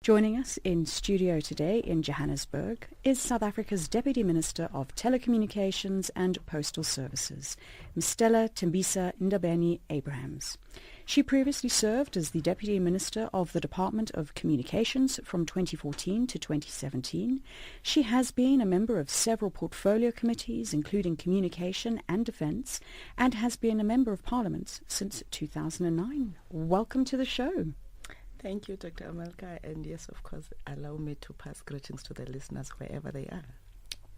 Joining us in studio today in Johannesburg is South Africa's Deputy Minister of Telecommunications and Postal Services, Ms. Stella Tembisa Ndabeni-Abrahams. She previously served as the Deputy Minister of the Department of Communications from 2014 to 2017. She has been a member of several portfolio committees, including Communication and Defence, and has been a Member of Parliament since 2009. Welcome to the show. Thank you, Dr. Amalka, and yes, of course, allow me to pass greetings to the listeners wherever they are.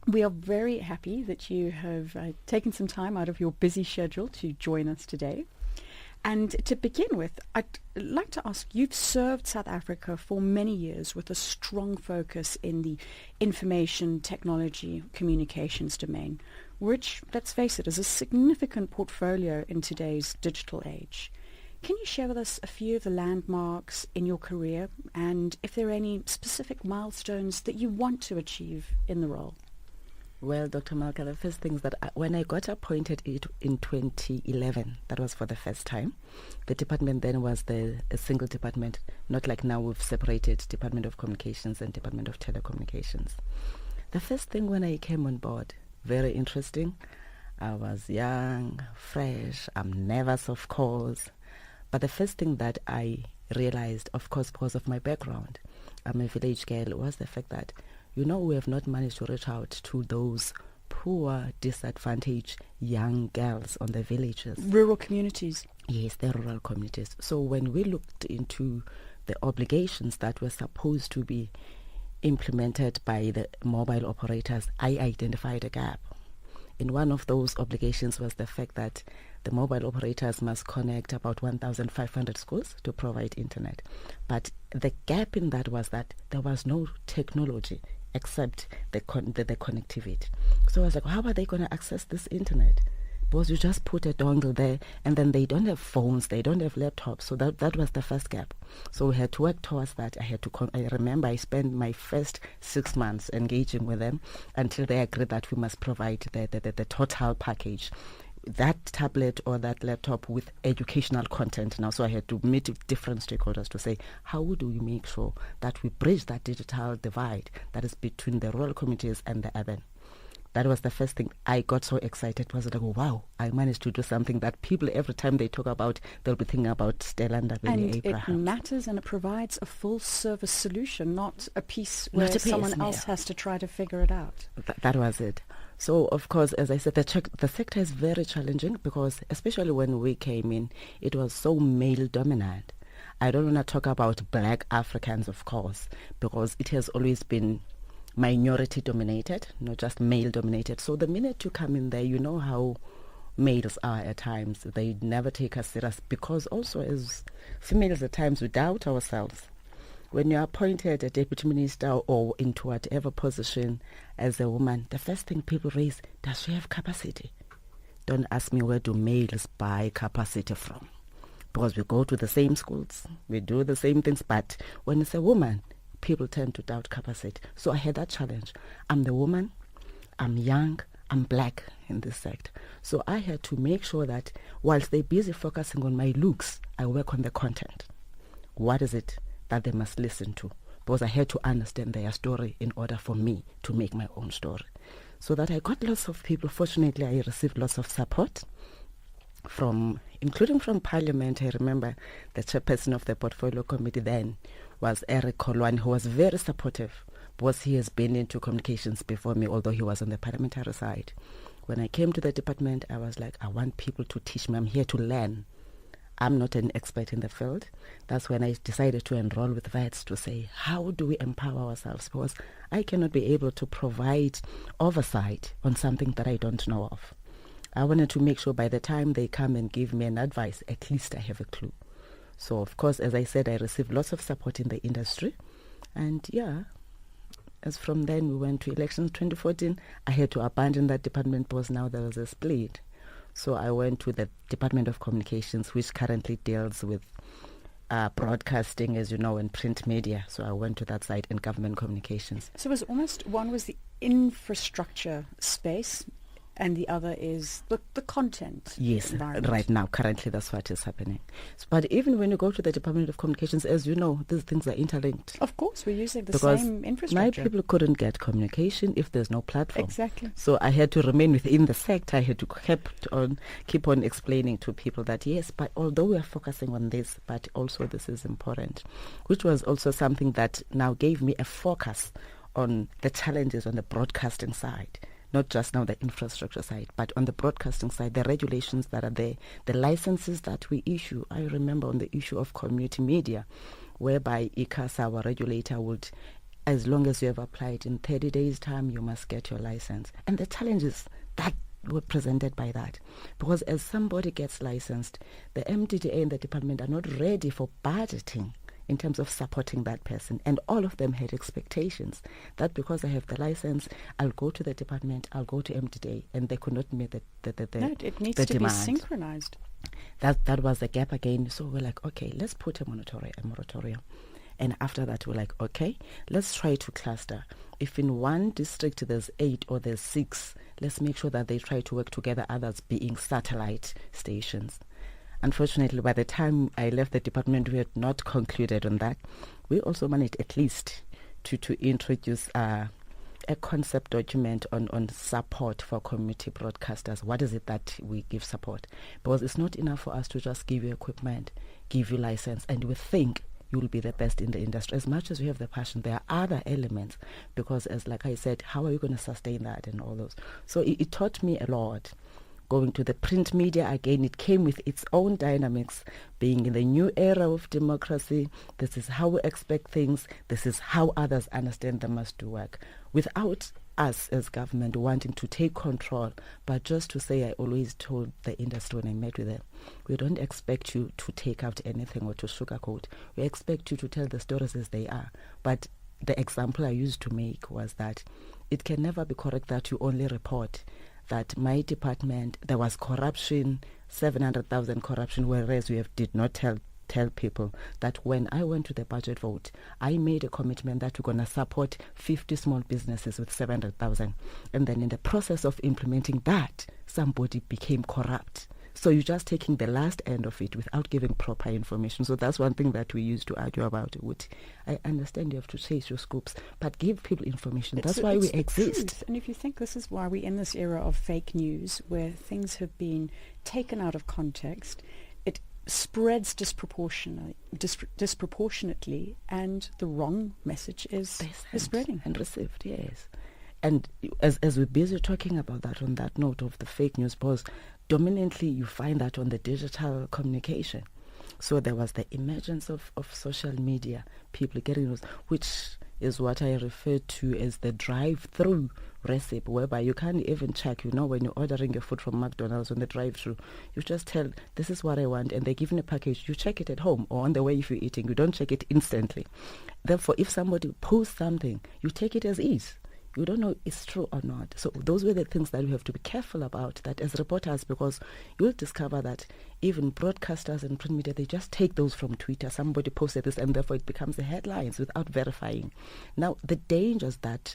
We are very happy that you have taken some time out of your busy schedule to join us today. And to begin with, I'd like to ask, you've served South Africa for many years with a strong focus in the information technology communications domain, which, let's face it, is a significant portfolio in today's digital age. Can you share with us a few of the landmarks in your career and if there are any specific milestones that you want to achieve in the role? Well, Dr. Malka, the first thing is that when I got appointed in 2011, that was for the first time. The department then was a single department, not like now we've separated Department of Communications and Department of Telecommunications. The first thing when I came on board, very interesting. I was young, fresh, I'm nervous, of course. But the first thing that I realized, of course, because of my background, I'm a village girl, was the fact that, we have not managed to reach out to those poor, disadvantaged young girls on the villages. Rural communities. Yes, the rural communities. So when we looked into the obligations that were supposed to be implemented by the mobile operators, I identified a gap. And one of those obligations was the fact that the mobile operators must connect about 1,500 schools to provide internet. But the gap in that was that there was no technology except the connectivity. So I was like, how are they going to access this internet? Because you just put a dongle there and then they don't have phones, they don't have laptops. So that was the first gap. So we had to work towards that. I remember I spent my first 6 months engaging with them until they agreed that we must provide the total package. That tablet or that laptop with educational content now. So I had to meet with different stakeholders to say, how do we make sure that we bridge that digital divide that is between the rural communities and the urban? That was the first thing. I got so excited. It was like, wow, I managed to do something that people, every time they talk about, they'll be thinking about Stella Ndabeni-Abrahams. And it matters and it provides a full service solution, not a piece where someone else has to try to figure it out. That was it. So, of course, as I said, the sector is very challenging because, especially when we came in, it was so male-dominant. I don't want to talk about black Africans, of course, because it has always been minority-dominated, not just male-dominated. So the minute you come in there, you know how males are at times. They never take us serious because also as females at times we doubt ourselves. When you're appointed a deputy minister or into whatever position as a woman, the first thing people raise, does she have capacity? Don't ask me where do males buy capacity from. Because we go to the same schools, we do the same things, but when it's a woman, people tend to doubt capacity. So I had that challenge. I'm the woman, I'm young, I'm black in this sector. So I had to make sure that whilst they're busy focusing on my looks, I work on the content. What is it that they must listen to? Because I had to understand their story in order for me to make my own story. So that I got lots of people. Fortunately, I received lots of support including from Parliament. I remember the chairperson of the portfolio committee then was Eric Kolwani, who was very supportive because he has been into communications before me, although he was on the parliamentary side. When I came to the department, I was like, I want people to teach me. I'm here to learn. I'm not an expert in the field. That's when I decided to enroll with vets to say, how do we empower ourselves? Because I cannot be able to provide oversight on something that I don't know of. I wanted to make sure by the time they come and give me an advice, at least I have a clue. So, of course, as I said, I received lots of support in the industry. And, as from then we went to elections 2014, I had to abandon that department because now there was a split. So I went to the Department of Communications, which currently deals with broadcasting, as you know, and print media. So I went to that side in government communications. So it was almost, one was the infrastructure space, and the other is the content. Yes, environment. right now, currently, that's what is happening. But even when you go to the Department of Communications, as you know, these things are interlinked. Of course, we're using the Because same infrastructure. my people couldn't get communication if there's no platform. Exactly. So I had to remain within the sector. I had to keep on explaining to people that, yes, but although we are focusing on this, but also this is important, which was also something that now gave me a focus on the challenges on the broadcasting side. Not just now the infrastructure side, but on the broadcasting side, the regulations that are there, the licenses that we issue. I remember on the issue of community media, whereby ICASA, our regulator, would, as long as you have applied in 30 days' time, you must get your license. And the challenges that were presented by that. Because as somebody gets licensed, the MDDA and the department are not ready for budgeting in terms of supporting that person. And all of them had expectations that because I have the license, I'll go to the department, I'll go to MDDA, and they could not meet No, it needs the to demand. be synchronized. That was the gap again. So we're like, okay, let's put a moratorium. And after that, we're like, okay, let's try to cluster. If in one district there's 8 or there's 6, let's make sure that they try to work together, others being satellite stations. Unfortunately, by the time I left the department, we had not concluded on that. We also managed at least to introduce a concept document on support for community broadcasters. What is it that we give support? Because it's not enough for us to just give you equipment, give you license, and we think you will be the best in the industry. As much as you have the passion, there are other elements, because as like I said, how are you going to sustain that and all those? So it taught me a lot. Going to the print media, again, it came with its own dynamics. Being in the new era of democracy, this is how we expect things, this is how others understand them must do work. Without us as government wanting to take control, but just to say, I always told the industry when I met with them, we don't expect you to take out anything or to sugarcoat. We expect you to tell the stories as they are. But the example I used to make was that it can never be correct that you only report that my department, there was corruption, 700,000 corruption, whereas we did not tell people that when I went to the budget vote, I made a commitment that we're going to support 50 small businesses with 700,000. And then in the process of implementing that, somebody became corrupt. So you're just taking the last end of it without giving proper information. So that's one thing that we used to argue about. I understand you have to chase your scoops, but give people information. That's why we exist. Truth. And if you think this is why we're in this era of fake news, where things have been taken out of context, it spreads disproportionately, and the wrong message is spreading. And received, yes. And as we're busy talking about that, on that note of the fake news, because dominantly you find that on the digital communication. So there was the emergence of social media, people getting those, which is what I refer to as the drive-through recipe, whereby you can't even check, when you're ordering your food from McDonald's on the drive-through, you just tell, this is what I want, and they're giving a package. You check it at home or on the way if you're eating. You don't check it instantly. Therefore, if somebody posts something, you take it as is. You don't know if it's true or not. So those were the things that we have to be careful about, that as reporters, because you'll discover that even broadcasters and print media, they just take those from Twitter. Somebody posted this, and therefore it becomes the headlines without verifying. Now, the dangers that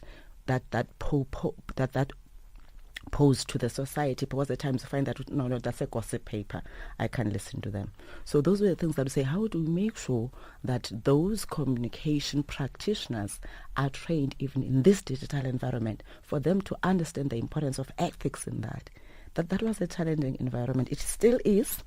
pose to the society, because at times you find that, no, that's a gossip paper, I can listen to them. So those were the things that we say, how do we make sure that those communication practitioners are trained even in this digital environment, for them to understand the importance of ethics in that? That was a challenging environment. It still is,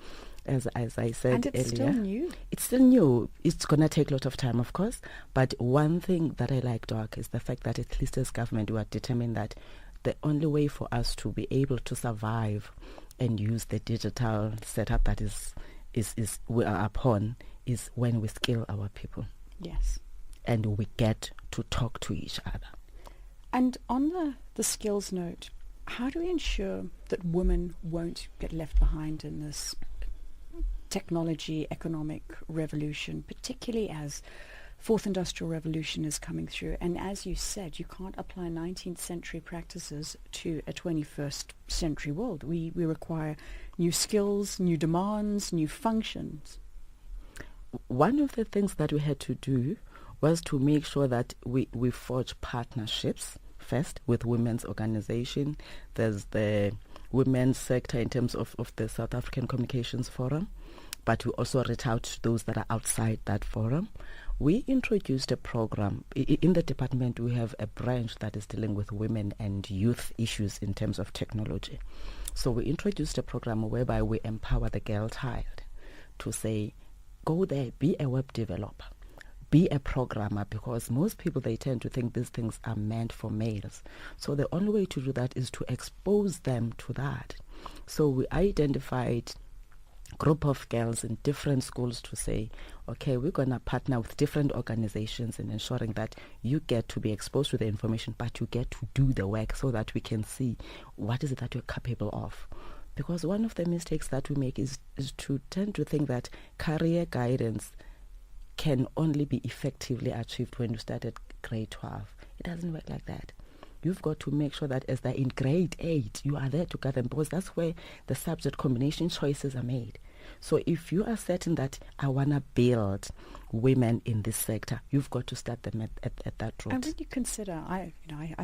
as I said and it's earlier. Still new. It's still new. It's going to take a lot of time, of course. But one thing that I like, Doc, is the fact that at least as government, we are determined that the only way for us to be able to survive and use the digital setup that is we are upon is when we skill our people. Yes. And we get to talk to each other. And on the skills note, how do we ensure that women won't get left behind in this technology economic revolution, particularly as Fourth Industrial Revolution is coming through? And as you said, you can't apply 19th century practices to a 21st century world. We require new skills, new demands, new functions. One of the things that we had to do was to make sure that we forge partnerships first with women's organization. There's the women's sector in terms of the South African Communications Forum, but we also reach out to those that are outside that forum. We introduced a program. In the department, we have a branch that is dealing with women and youth issues in terms of technology. So we introduced a program whereby we empower the girl child to say, go there, be a web developer, be a programmer, because most people, they tend to think these things are meant for males. So the only way to do that is to expose them to that. So we identified group of girls in different schools to say, okay, we're going to partner with different organizations in ensuring that you get to be exposed to the information, but you get to do the work so that we can see what is it that you're capable of. Because one of the mistakes that we make is to tend to think that career guidance can only be effectively achieved when you start at grade 12. It doesn't work like that. You've got to make sure that as they're in grade 8, you are there to guide them, because that's where the subject combination choices are made. So if you are certain that I want to build women in this sector, you've got to start them at that route. And when you consider, I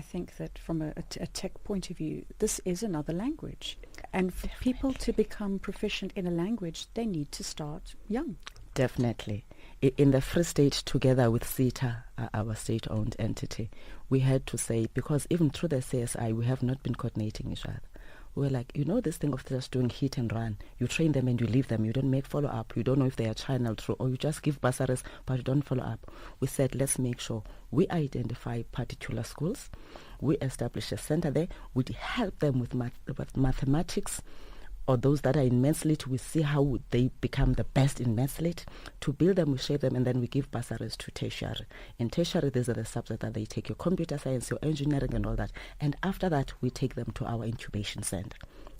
think that from a tech point of view, this is another language. And for people to become proficient in a language, they need to start young. Definitely. In the Free State, together with CETA, our state-owned entity, we had to say, because even through the CSI, we have not been coordinating each other. We were like, this thing of just doing hit and run. You train them and you leave them. You don't make follow-up. You don't know if they are channeled through, or you just give bursaries, but you don't follow up. We said, let's make sure we identify particular schools. We establish a center there. We help them with mathematics, or those that are in Mathslit, we see how they become the best in Mathslit. To build them, we shape them, and then we give bursaries to tertiary. In tertiary, these are the subjects that they take, your computer science, your engineering, and all that. And after that, we take them to our incubation center.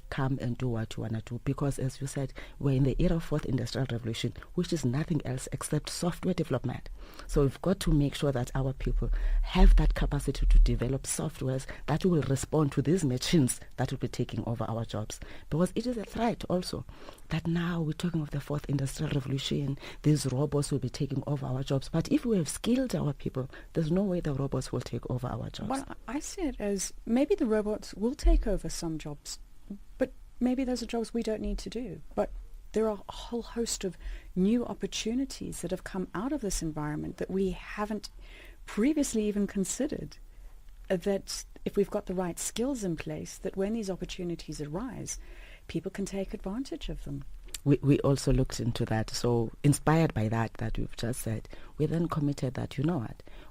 Come and do what you want to do, because as you said, we're in the era of fourth industrial revolution, which is nothing else except software development. So we've got to make sure that our people have that capacity to develop softwares that will respond to these machines that will be taking over our jobs, because it is a threat also that now we're talking of the fourth industrial revolution. These robots will be taking over our jobs, but if we have skilled our people, there's no way the robots will take over our jobs. Well, I see it as maybe the robots will take over some jobs, but maybe those are jobs we don't need to do. But there are a whole host of new opportunities that have come out of this environment that we haven't previously even considered, that if we've got the right skills in place, that when these opportunities arise, people can take advantage of them. We also looked into that. So inspired by that we've just said, we then committed that,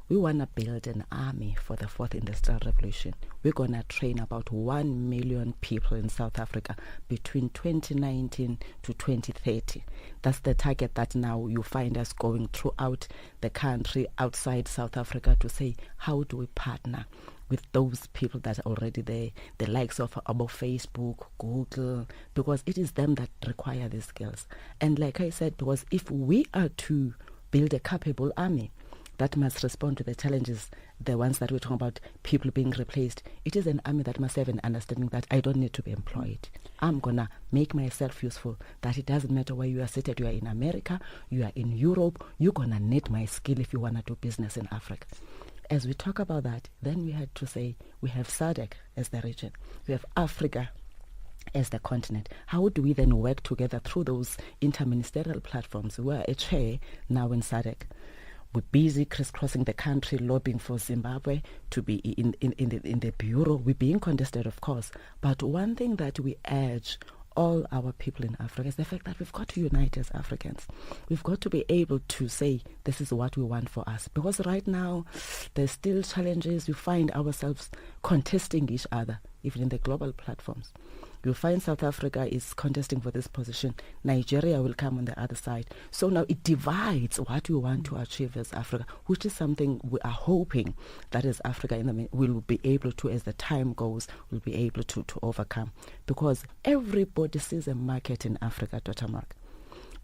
we want to build an army for the fourth industrial revolution. We're going to train about 1 million people in South Africa between 2019 to 2030. That's the target that now you find us going throughout the country, outside South Africa, to say, how do we partner with those people that are already there, the likes of Facebook, Google, because it is them that require these skills. And like I said, because if we are to build a capable army that must respond to the challenges, the ones that we're talking about, people being replaced, it is an army that must have an understanding that I don't need to be employed. I'm going to make myself useful, that it doesn't matter where you are seated. You are in America, you are in Europe, you're going to need my skill if you want to do business in Africa. As we talk about that, then we had to say we have SADC as the region, we have Africa as the continent. How do we then work together through those interministerial platforms? We are a chair now in SADC. We're busy crisscrossing the country, lobbying for Zimbabwe to be in the bureau. We're being contested, of course. But one thing that we urge all our people in Africa is the fact that we've got to unite as Africans. We've got to be able to say, this is what we want for us. Because right now, there's still challenges. We find ourselves contesting each other, even in the global platforms. You'll find South Africa is contesting for this position. Nigeria will come on the other side. So now it divides what we want to achieve as Africa, which is something we are hoping that as Africa will be able to, as the time goes, will be able to overcome. Because everybody sees a market in Africa, Dr. Mark.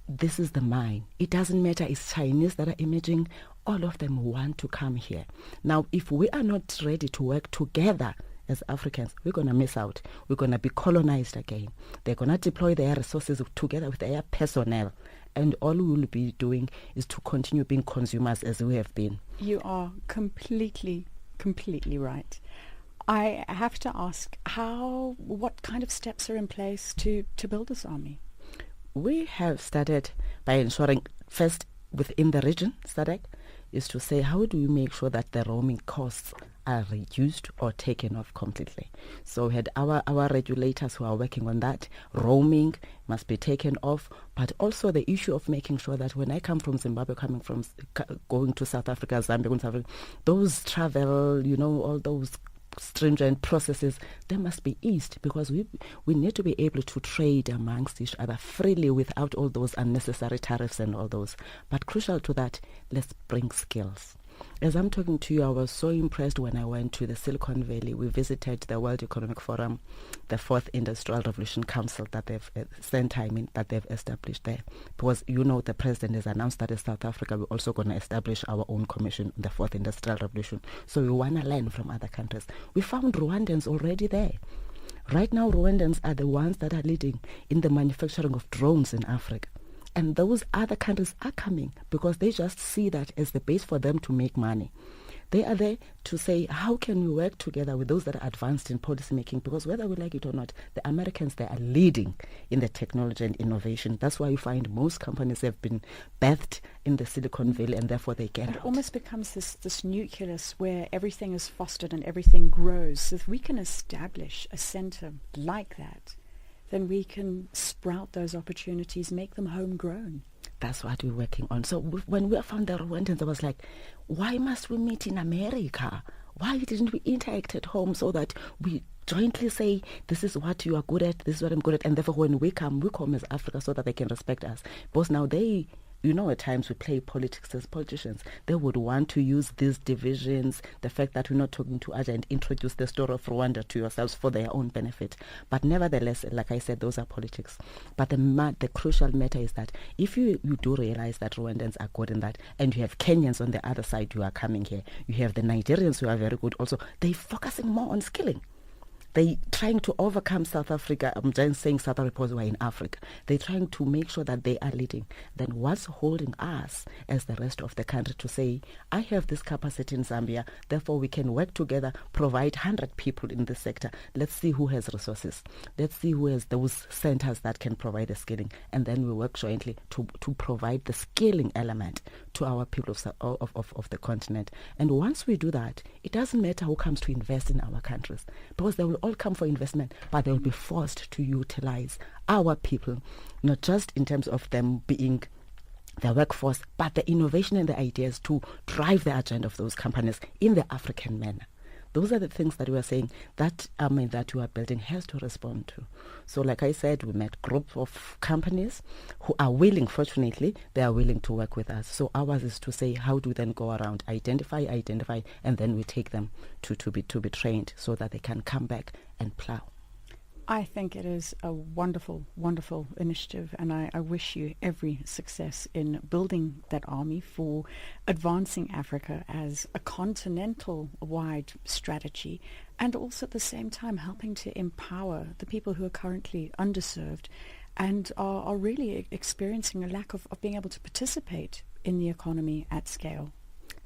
This is the mine. It doesn't matter, it's Chinese that are emerging. All of them want to come here. Now, if we are not ready to work together as Africans, we're going to miss out. We're going to be colonized again. They're going to deploy their resources together with their personnel. And all we will be doing is to continue being consumers as we have been. You are completely right. I have to ask, what kind of steps are in place to build this army? We have started by ensuring, first within the region, SADC, is to say how do we make sure that the roaming costs are reduced or taken off completely. So we had our regulators who are working on that. Roaming must be taken off, but also the issue of making sure that when I come from Zimbabwe, going to South Africa, Zambia, going to South Africa, those travel, all those stringent processes, they must be eased, because we need to be able to trade amongst each other freely without all those unnecessary tariffs and all those. But crucial to that, let's bring skills. As I'm talking to you, I was so impressed when I went to the Silicon Valley. We visited the World Economic Forum, the Fourth Industrial Revolution Council that they've that they've established there. Because the president has announced that in South Africa we're also going to establish our own commission, the Fourth Industrial Revolution. So we want to learn from other countries. We found Rwandans already there. Right now, Rwandans are the ones that are leading in the manufacturing of drones in Africa. And those other countries are coming because they just see that as the base for them to make money. They are there to say, how can we work together with those that are advanced in policy making? Because whether we like it or not, the Americans, they are leading in the technology and innovation. That's why you find most companies have been birthed in the Silicon Valley, and therefore they get it almost becomes this nucleus where everything is fostered and everything grows. So if we can establish a center like that, then we can sprout those opportunities, make them homegrown. That's what we're working on. So when we found the Rwandans, I was like, why must we meet in America? Why didn't we interact at home so that we jointly say, this is what you are good at, this is what I'm good at, and therefore when we come as Africa so that they can respect us. Because now they... at times we play politics as politicians. They would want to use these divisions, the fact that we're not talking to Asia, and introduce the story of Rwanda to yourselves for their own benefit. But nevertheless, like I said, those are politics. But the crucial matter is that if you do realize that Rwandans are good in that, and you have Kenyans on the other side who are coming here, you have the Nigerians who are very good also, they're focusing more on skilling. They're trying to overcome South Africa. I'm just saying South Africa because we're in Africa. They're trying to make sure that they are leading. Then what's holding us as the rest of the country to say, I have this capacity in Zambia, therefore we can work together, provide 100 people in this sector. Let's see who has resources. Let's see who has those centers that can provide the skilling. And then we work jointly to provide the skilling element to our people of the continent. And once we do that, it doesn't matter who comes to invest in our countries, because they will all come for investment, but they will be forced to utilize our people, not just in terms of them being the workforce, but the innovation and the ideas to drive the agenda of those companies in the African manner. Those are the things that we are saying that that we are building has to respond to. So like I said, we met a group of companies who are willing, fortunately, they are willing to work with us. So ours is to say, how do we then go around, identify, and then we take them to be trained so that they can come back and plow. I think it is a wonderful, wonderful initiative, and I wish you every success in building that army for advancing Africa as a continental-wide strategy, and also at the same time helping to empower the people who are currently underserved and are really experiencing a lack of being able to participate in the economy at scale.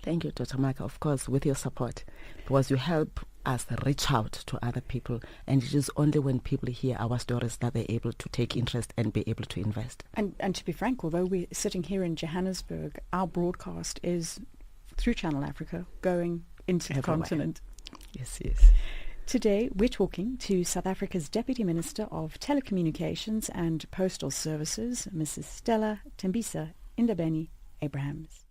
Thank you, Dr. Malka, of course, with your support, because you help us reach out to other people, and it is only when people hear our stories that they're able to take interest and be able to invest. And to be frank, although we're sitting here in Johannesburg, our broadcast is through Channel Africa going into the continent. Yes, yes. Today, we're talking to South Africa's Deputy Minister of Telecommunications and Postal Services, Mrs. Stella Tembisa Ndabeni-Abrahams.